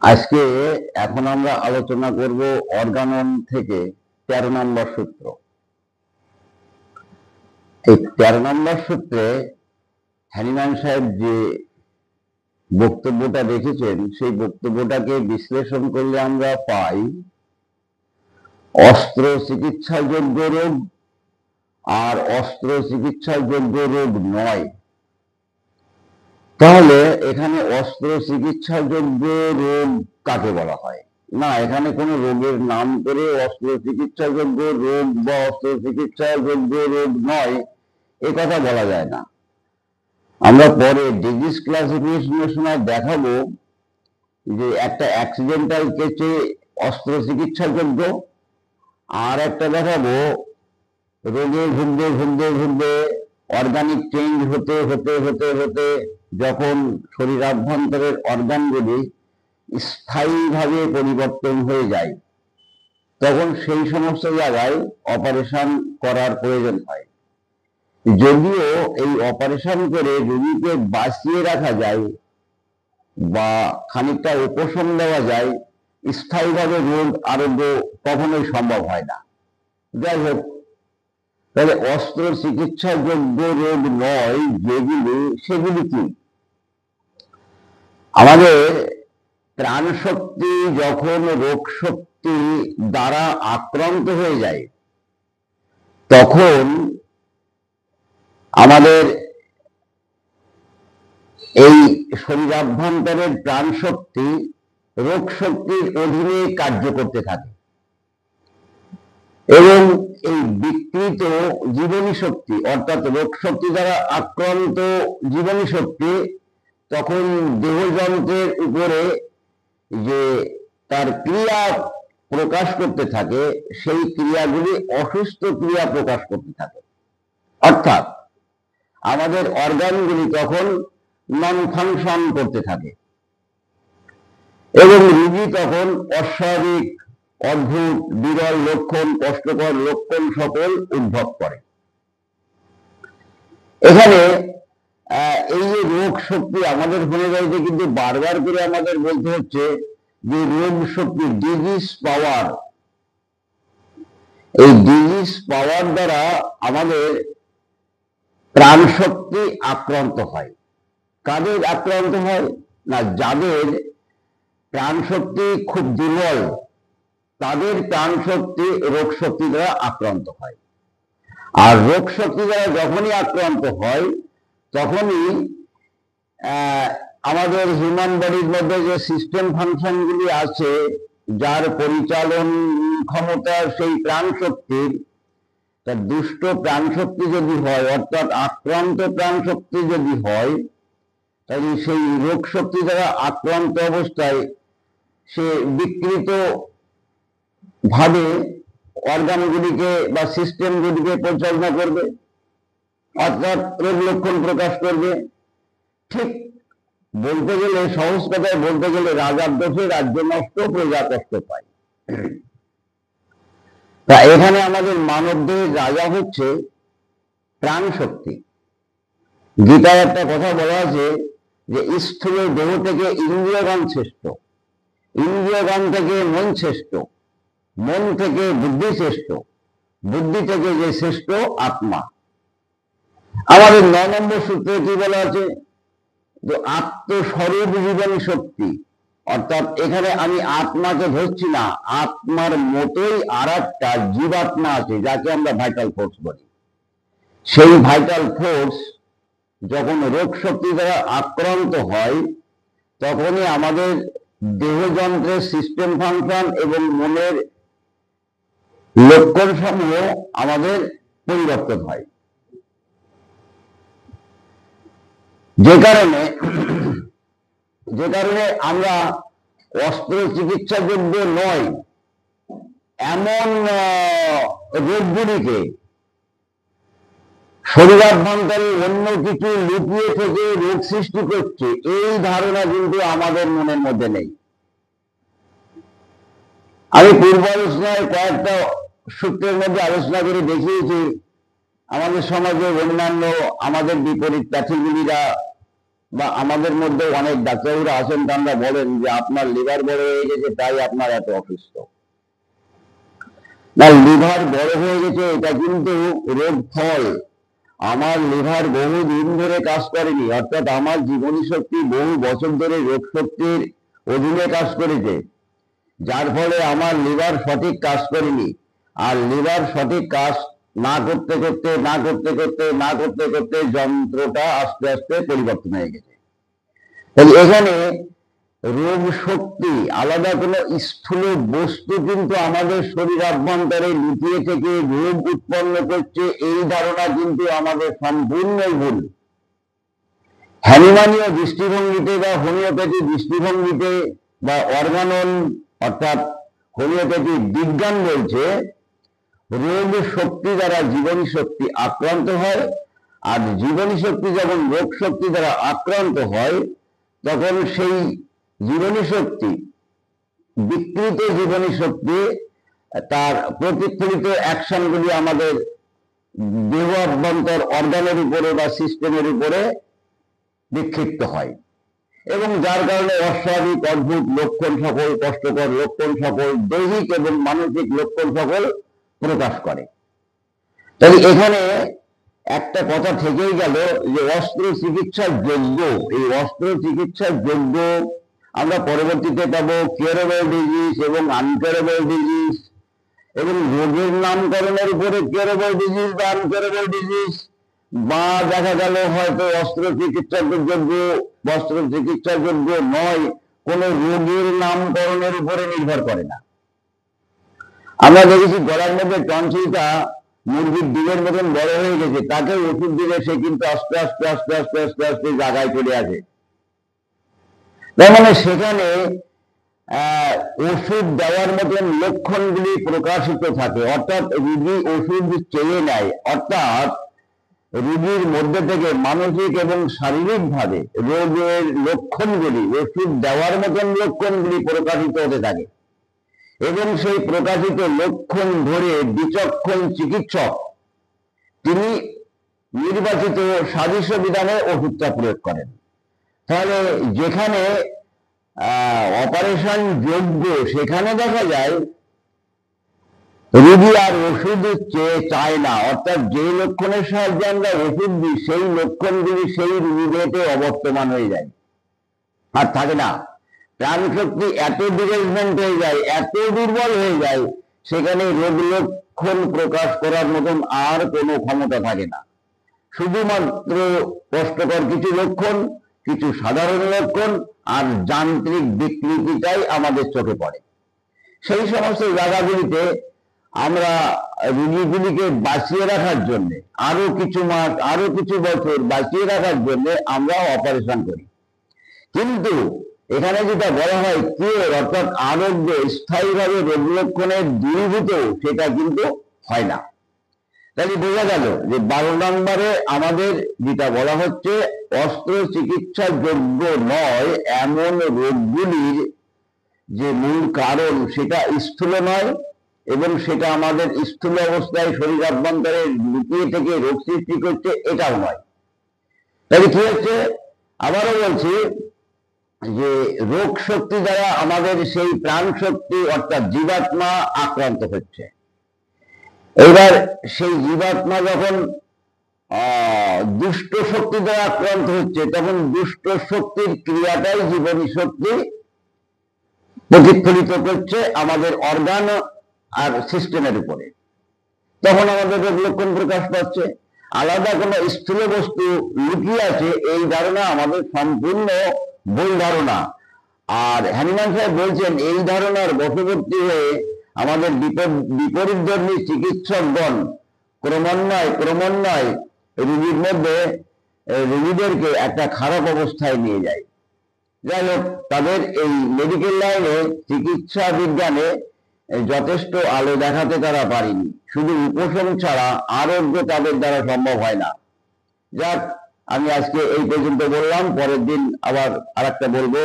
আজকে এখন আমরা আলোচনা করব অর্গানন থেকে 13 নম্বর সূত্র। এই 13 নম্বর সূত্রে হ্যানিম্যান সাহেব যে বক্তব্যটা রেখেছেন সেই বক্তব্যটাকে বিশ্লেষণ করলে আমরা পাই অস্ত্র চিকিৎসাযোগ্য রোগ আর অস্ত্র চিকিৎসাযোগ্য রোগ নয়। তাহলে এখানে অস্ত্র চিকিৎসাযোগ্য রোগ কাকে বলা হয়? না, এখানে কোনো রোগের নাম করে অস্ত্র চিকিৎসাযোগ্য রোগ বা অস্ত্র চিকিৎসাযোগ্য রোগ নয় এ কথা বলা যায় না। আমরা পরে ডিজিজ ক্লাসিফিকেশনে দেখাবো যে একটা অ্যাক্সিডেন্টাল কেসে অস্ত্র চিকিৎসাযোগ্য, আর একটা দেখাবো রোগে ভুগতে অর্গানিক চেঞ্জ হতে হতে হতে হতে যখন শরীর আভ্যন্তরের অর্গানগুলি স্থায়ীভাবে পরিবর্তন হয়ে যায় তখন সেই সমস্ত জায়গায় অপারেশন করার প্রয়োজন হয়। যদিও এই অপারেশন করে রোগীকে বাঁচিয়ে রাখা যায় বা খানিকটা উপশম দেওয়া যায়, স্থায়ীভাবে রোগ আরোগ্য কখনোই সম্ভব হয় না। যাই হোক, তাহলে অস্ত্র চিকিৎসাযোগ্য রোগ নয় যেগুলি, সেগুলি কি? আমাদের প্রাণ শক্তি যখন রোগ শক্তি দ্বারা আক্রান্ত হয়ে যায় তখন আমাদের এই শরীরাভ্যন্তরের প্রাণ শক্তি রোগ শক্তির অধীনে কার্য করতে থাকে এবং এই বিকৃত জীবনী শক্তি অর্থাৎ রোগ শক্তি দ্বারা আক্রান্ত জীবনী শক্তি তখন দেহযন্ত্রের উপরে যে তার ক্রিয়া প্রকাশ করতে থাকে, সেই ক্রিয়াগুলি অসুস্থ ক্রিয়া প্রকাশ করতে থাকে। অর্থাৎ আমাদের অর্গানগুলি তখন নন ফাংশন করতে থাকে এবং রোগী তখন অস্বাভাবিক, অদ্ভুত, বিরল লক্ষণ, কষ্টকর লক্ষণ সকল উদ্ভব করে। এখানে এই যে রোগ শক্তি আমাদের হয়ে যাইতে কিন্তু বারবার করে আমাদের বলতে হচ্ছে যে রোগ শক্তি, ডিজিজ পাওয়ার, এই ডিজিজ পাওয়ার দ্বারা আমাদের প্রাণ শক্তি আক্রান্ত হয়। কাদের আক্রান্ত হয়? না, যাদের প্রাণ শক্তি খুব দুর্বল তাদের প্রাণ শক্তি রোগ শক্তি দ্বারা আক্রান্ত হয়। আর রোগ শক্তি দ্বারা যখনই আক্রান্ত হয় তখনই আমাদের হিউম্যান বডির মধ্যে যে সিস্টেম ফাংশনগুলি আছে, যার পরিচালন ক্ষমতা সেই প্রাণ শক্তির, তার দুষ্ট প্রাণ শক্তি যদি হয় অর্থাৎ আক্রান্ত প্রাণ শক্তি যদি হয়, তাহলে সেই রোগ শক্তি দ্বারা আক্রান্ত অবস্থায় সে বিকৃত ভাবে অর্গানগুলিকে বা সিস্টেমগুলিকে পরিচালনা করবে, অর্থাৎ রোগ লক্ষণ প্রকাশ করবে। ঠিক বলতে গেলে, সহজ কথায় বলতে গেলে, রাজার দোষে রাজ্য নষ্ট, প্রজা কষ্ট পায়। তা এখানে আমাদের মানব দেহের রাজা হচ্ছে প্রাণ শক্তি। গীতায় একটা কথা বলা আছে যে স্থূল দেহ থেকে ইন্দ্রিয়গান শ্রেষ্ঠ, ইন্দ্রিয়গান থেকে মন শ্রেষ্ঠ, মন থেকে বুদ্ধি শ্রেষ্ঠ, বুদ্ধি থেকে যে শ্রেষ্ঠ আত্মা। আমাদের 9 নম্বর সূত্রে কি বলা আছে? যে আত্মস্বরূপ জীবনী শক্তি, অর্থাৎ এখানে আমি আত্মাকে ধরছি না, আত্মার মতোই আর একটা জীবাত্মা আছে যাকে আমরা ভাইটাল ফোর্স বলি। সেই ভাইটাল ফোর্স যখন রোগ শক্তি দ্বারা আক্রান্ত হয় তখনই আমাদের দেহযন্ত্রের সিস্টেম ফাংশন এবং মনের লক্ষণ সমূহ আমাদের পরিবর্তন হয়। যে কারণে আমরা অস্ত্র চিকিৎসাযোগ্য নয় এমন রোগগুলিকে শরীরাভ্যন্তরে অন্য কিছু লুকিয়ে থেকে রোগ সৃষ্টি করছে, এই ধারণা কিন্তু আমাদের মনের মধ্যে নেই। আমি পূর্ব আলোচনায় কয়েকটা সূত্রের মধ্যে আলোচনা করে দেখিয়েছি আমাদের সমাজে অন্যান্য আমাদের বিপরীত প্যাথিগুলিরা বা আমাদের মধ্যে অনেক ডাক্তাররা আছেন, তারা বলেন যে আপনার লিভার বড় হয়ে গেছে তাই আপনার এত অসুস্থ। না, লিভার বড় হয়ে গেছে এটা কিন্তু রোগ ফল। আমার লিভার বহু দিন ধরে কাজ করেনি, অর্থাৎ আমার জীবনী শক্তি বহু বছর ধরে রোগ শক্তির অধীনে কাজ করেছে, যার ফলে আমার লিভার সঠিক কাজ করেনি। আর লিভার সঠিক কাজ না করতে করতে না করতে করতে না করতে করতে যন্ত্রটা আস্তে আস্তে পরিবর্তন হয়ে গেছে। তাহলে এখানে রোগ শক্তি আলাদা কোনো স্থূল বস্তু কিন্তু আমাদের শরীর অভ্যন্তরে লুকিয়ে থেকে রোগ উৎপন্ন করছে, এই ধারণা কিন্তু আমাদের সম্পূর্ণই ভুল। হ্যানিমানীয় দৃষ্টিভঙ্গিতে বা হোমিওপ্যাথি দৃষ্টিভঙ্গিতে বা অর্গানন অর্থাৎ হোমিওপ্যাথি বিজ্ঞান বলছে রোগ শক্তি দ্বারা জীবনী শক্তি আক্রান্ত হয়, আর জীবনী শক্তি যখন রোগ শক্তি দ্বারা আক্রান্ত হয় তখন সেই জীবনী শক্তি, বিকৃত জীবনী শক্তি, তার প্রতিফলিত অ্যাকশনগুলি আমাদের দেহ অভ্যন্তর অর্গানের উপরে বা সিস্টেমের উপরে বিক্ষিপ্ত হয়, এবং যার কারণে অস্বাভাবিক অদ্ভুত লক্ষণ সকল, কষ্টকর লক্ষণ সকল, দৈহিক এবং মানসিক লক্ষণ সকল প্রকাশ করে। তাহলে এখানে একটা কথা থেকেই গেল যে অস্ত্র চিকিৎসার যোগ্য, এই অস্ত্র চিকিৎসার যোগ্য আমরা পরবর্তীতে পাবো কিউরেবল ডিজিজ এবং আনকিউরেবল ডিজিজ, এবং রোগের নামকরণের উপরে কিউরেবল ডিজিজ বা আনকিউরেবল ডিজিজ, বা দেখা গেল হয়তো অস্ত্র চিকিৎসার যোগ্য, অস্ত্র চিকিৎসার যোগ্য নয়, কোন রোগের নামকরণের উপরে নির্ভর করে না। আমরা দেখেছি গলার মধ্যে টনসিলটা মুরগির ডিমের মতন বড় হয়ে গেছে, তাকে ওষুধ দিলে সে কিন্তু আস্তে আস্তে আস্তে আস্তে আস্তে আস্তে জায়গায় চলে আসে। তার মানে সেখানে ওষুধ দেওয়ার মতন লক্ষণগুলি প্রকাশিত থাকে, অর্থাৎ রোগী ওষুধ চেয়ে নেয়, অর্থাৎ রোগীর মধ্যে থেকে মানসিক এবং শারীরিক ভাবে রোগের লক্ষণগুলি, ওষুধ দেওয়ার মতন লক্ষণগুলি প্রকাশিত হতে থাকে, এবং সেই প্রকাশিত লক্ষণ ধরে বিচক্ষণ চিকিৎসক তিনি নির্বাচিত সাদৃশ্য বিধানে ওষুধটা প্রয়োগ করেন। তাহলে যেখানে অপারেশন যোগ্য সেখানে দেখা যায় রোগী আর ওষুধ চায় না, অর্থাৎ যে লক্ষণের সাহায্যে আমরা ওষুধ দিই সেই লক্ষণগুলি সেই রোগীতে অবর্তমান হয়ে যায়, আর থাকে না। প্রাণ শক্তি এত ডিরেজমেন্ট হয়ে যায়, এত দুর্বল হয়ে যায়, সেখানে রোগ লক্ষণ প্রকাশ করার মতন আর কোনো ক্ষমতা থাকে না। শুধুমাত্র কষ্টকর কিছু লক্ষণ, কিছু সাধারণ লক্ষণ আর যান্ত্রিক বিকৃতিটাই আমাদের চোখে পড়ে। সেই সমস্ত জায়গাগুলিতে আমরা রোগীগুলিকে বাঁচিয়ে রাখার জন্য, আরো কিছু মাস, আরো কিছু বছর বাঁচিয়ে রাখার জন্য আমরা অপারেশন করি। কিন্তু এখানে যেটা বলা হয় কিওর অর্থাৎ আরোগ্য, স্থায়ীভাবে রোগ লক্ষণের দূরীভূত, সেটা কিন্তু হয় না। তাহলে বোঝা গেল যে 12 নম্বরে আমাদের যেটা বলা হচ্ছে অস্ত্র চিকিৎসার যোগ্য নয় এমন রোগগুলির যে মূল কারণ সেটা স্থূল নয়, এবং সেটা আমাদের স্থূল অবস্থায় শরীর অভ্যন্তরে লুকিয়ে থেকে রোগ সৃষ্টি করছে, এটাও নয়। তাহলে কি হচ্ছে, আবারও বলছি যে রোগ শক্তি দ্বারা আমাদের সেই প্রাণ শক্তি অর্থাৎ জীবাত্মা আক্রান্ত হচ্ছে। এবার সেই জীবাত্মা যখন দুষ্ট শক্তি দ্বারা আক্রান্ত হচ্ছে, তখন দুষ্ট শক্তির ক্রিয়াটাই জীবনী শক্তি প্রতিফলিত করছে আমাদের অর্গান আর সিস্টেমের উপরে, তখন আমাদের রোগ লক্ষণ প্রকাশ পাচ্ছে। আলাদা কোনো স্থূল বস্তু লুকিয়ে আছে এই ধারণা আমাদের সম্পূর্ণ ভুল ধারণা। আর হ্যানিম্যান সাহেব বলছেন এই ধারণার বশবর্তী হয়ে আমাদের বিপরীতধর্মী চিকিৎসকগণ ক্রমান্বয়ে রোগীর মধ্যে রোগীদেরকে একটা খারাপ অবস্থায় নিয়ে যায়। যাই হোক, তাদের এই মেডিকেল লাইনে চিকিৎসা বিজ্ঞানে যথেষ্ট আলো দেখাতে তারা পারেনি, শুধু উপশম ছাড়া আরোগ্য তাদের দ্বারা সম্ভব হয় না। যাক, আমি আজকে এই পর্যন্ত বললাম, পরের দিন আবার আরেকটা বলবো।